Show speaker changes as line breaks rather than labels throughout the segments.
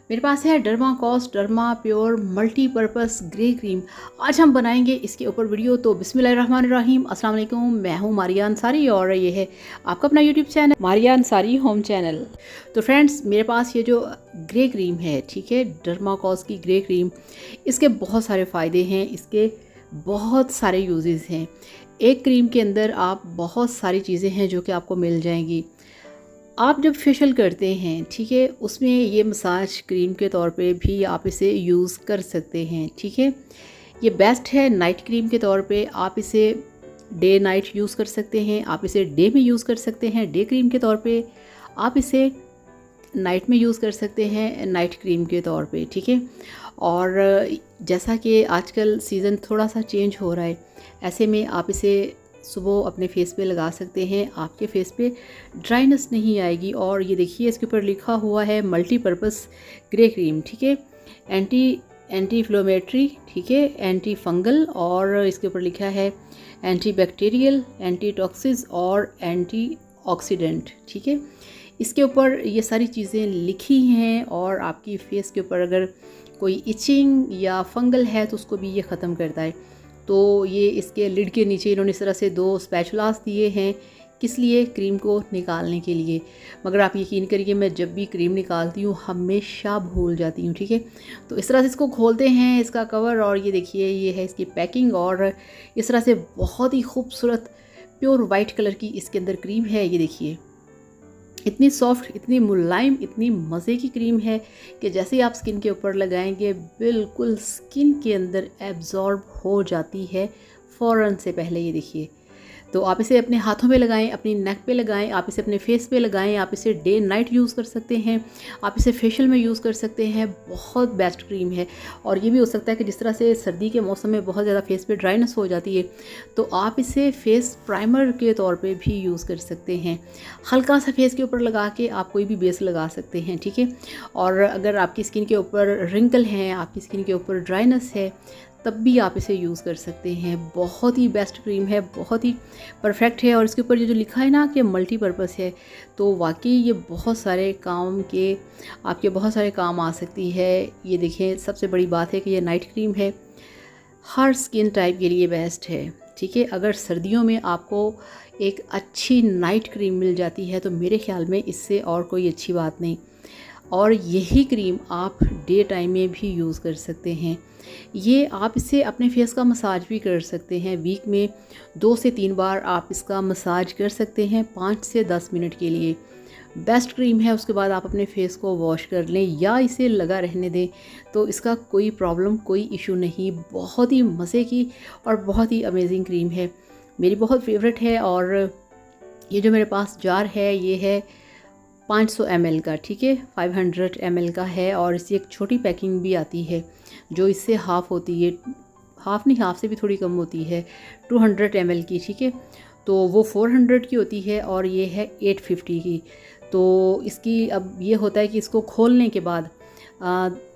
मेरे पास है Dermacos derma pure multipurpose grey cream. आज हम बनाएंगे इसके ऊपर वीडियो। तो बिस्मिल्लाहिर्रहमानिर्रहीम, अस्सलाम वालेकुम। मैं हूँ मारिया अंसारी और ये है आपका अपना YouTube channel Maria Ansari home channel. तो फ्रेंड्स, मेरे पास ये जो ग्रे क्रीम है, ठीक है, डर्माकोस की ग्रे क्रीम, इसके बहुत सारे फ़ायदे हैं, इसके बहुत सारे यूजेस हैं। एक क्रीम के अंदर आप बहुत सारी चीज़ें हैं जो कि आपको मिल जाएंगी। आप जब फेशियल करते हैं, ठीक है, उसमें ये मसाज क्रीम के तौर पे भी आप इसे यूज़ कर सकते हैं, ठीक है। ये बेस्ट है नाइट क्रीम के तौर पे। आप इसे डे नाइट यूज़ कर सकते हैं। आप इसे डे में यूज़ कर सकते हैं डे क्रीम के तौर पे। आप इसे नाइट में यूज़ कर सकते हैं नाइट क्रीम के तौर पे, ठीक है। और जैसा कि आजकल सीज़न थोड़ा सा चेंज हो रहा है, ऐसे में आप इसे सुबह अपने फेस पे लगा सकते हैं। आपके फेस पे ड्राइनेस नहीं आएगी। और ये देखिए, इसके ऊपर लिखा हुआ है मल्टीपर्पस ग्रे क्रीम, ठीक है, एंटी इन्फ्लेमेटरी, ठीक है, एंटी फंगल, और इसके ऊपर लिखा है एंटी बैक्टीरियल, एंटी टॉक्सिस और एंटी ऑक्सीडेंट, ठीक है। इसके ऊपर ये सारी चीज़ें लिखी हैं। और आपकी फेस के ऊपर अगर कोई इचिंग या फंगल है तो उसको भी ये ख़त्म करता है। तो ये इसके लिड के नीचे इन्होंने इस तरह से 2 स्पैचुलास दिए हैं, किस लिए? क्रीम को निकालने के लिए। मगर आप यकीन करिए, मैं जब भी क्रीम निकालती हूँ हमेशा भूल जाती हूँ, ठीक है। तो इस तरह से इसको खोलते हैं, इसका कवर, और ये देखिए ये है इसकी पैकिंग। और इस तरह से बहुत ही खूबसूरत प्योर वाइट कलर की इसके अंदर क्रीम है। ये देखिए, इतनी सॉफ्ट, इतनी मुलायम, इतनी मज़े की क्रीम है कि जैसे ही आप स्किन के ऊपर लगाएंगे बिल्कुल स्किन के अंदर एब्जॉर्ब हो जाती है फ़ौरन से पहले। ये देखिए, तो आप इसे अपने हाथों पे लगाएं, अपनी नेक पे लगाएं, आप इसे अपने फेस पे लगाएं। आप इसे डे नाइट यूज़ कर सकते हैं। आप इसे फेशियल में यूज़ कर सकते हैं। बहुत बेस्ट क्रीम है। और ये भी हो सकता है कि जिस तरह से सर्दी के मौसम में बहुत ज़्यादा फेस पे ड्राइनेस हो जाती है, तो आप इसे फेस प्राइमर के तौर पे भी यूज़ कर सकते हैं। हल्का सा फेस के ऊपर लगा के आप कोई भी बेस लगा सकते हैं, ठीक है। और अगर आपकी स्किन के ऊपर रिंकल हैं, आपकी स्किन के ऊपर ड्राइनेस है, तब भी आप इसे यूज़ कर सकते हैं। बहुत ही बेस्ट क्रीम है, बहुत ही परफेक्ट है। और इसके ऊपर ये जो लिखा है ना कि मल्टीपर्पस है, तो वाकई ये बहुत सारे काम के, आपके बहुत सारे काम आ सकती है। ये देखें, सबसे बड़ी बात है कि ये नाइट क्रीम है, हर स्किन टाइप के लिए बेस्ट है, ठीक है। अगर सर्दियों में आपको एक अच्छी नाइट क्रीम मिल जाती है तो मेरे ख्याल में इससे और कोई अच्छी बात नहीं। और यही क्रीम आप डे टाइम में भी यूज़ कर सकते हैं। ये आप इसे अपने फेस का मसाज भी कर सकते हैं। वीक में 2 से 3 बार आप इसका मसाज कर सकते हैं 5 से 10 मिनट के लिए। बेस्ट क्रीम है। उसके बाद आप अपने फेस को वॉश कर लें या इसे लगा रहने दें, तो इसका कोई प्रॉब्लम, कोई इशू नहीं। बहुत ही मज़े की और बहुत ही अमेजिंग क्रीम है, मेरी बहुत फेवरेट है। और ये जो मेरे पास जार है, ये है 500 ml का, ठीक है, 500 ml का है। और इसकी एक छोटी पैकिंग भी आती है जो इससे हाफ़ होती है, हाफ़ नहीं, हाफ़ से भी थोड़ी कम होती है, 200 ml की, ठीक है। तो वो 400 की होती है और ये है 850 की। तो इसकी अब ये होता है कि इसको खोलने के बाद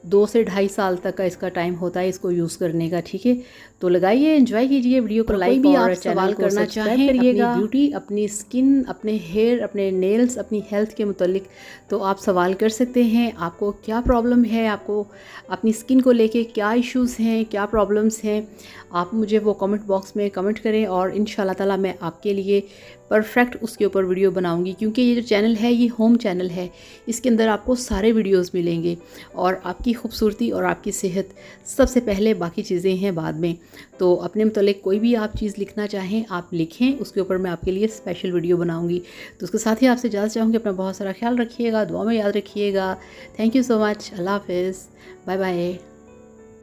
2 से 2.5 साल तक का इसका टाइम होता है इसको यूज़ करने का, ठीक है। तो लगाइए, एंजॉय कीजिए वीडियो को, लाइक भी आप सवाल करना चाहें करिएगा, अपनी ब्यूटी, अपनी स्किन, अपने हेयर, अपने नेल्स, अपनी हेल्थ के मुतालिक, तो आप सवाल कर सकते हैं। आपको क्या प्रॉब्लम है, आपको अपनी स्किन को लेके क्या इश्यूज़ हैं, क्या प्रॉब्लम्स हैं, आप मुझे वो कमेंट बॉक्स में कमेंट करें। और इंशाल्लाह ताला मैं आपके लिए परफेक्ट उसके ऊपर वीडियो बनाऊंगी। क्योंकि ये जो चैनल है ये होम चैनल है, इसके अंदर आपको सारे वीडियोस मिलेंगे। और आपकी खूबसूरती और आपकी सेहत सबसे पहले, बाकी चीज़ें हैं बाद में। तो अपने मुतालिक कोई भी आप चीज़ लिखना चाहें आप लिखें, उसके ऊपर मैं आपके लिए स्पेशल वीडियो बनाऊंगी। तो उसके साथ ही आपसे इजाज़त चाहूँगी। अपना बहुत सारा ख्याल रखिएगा, दुआ में याद रखिएगा। Thank you so much. अल्लाह हाफिज़, बाय बाय।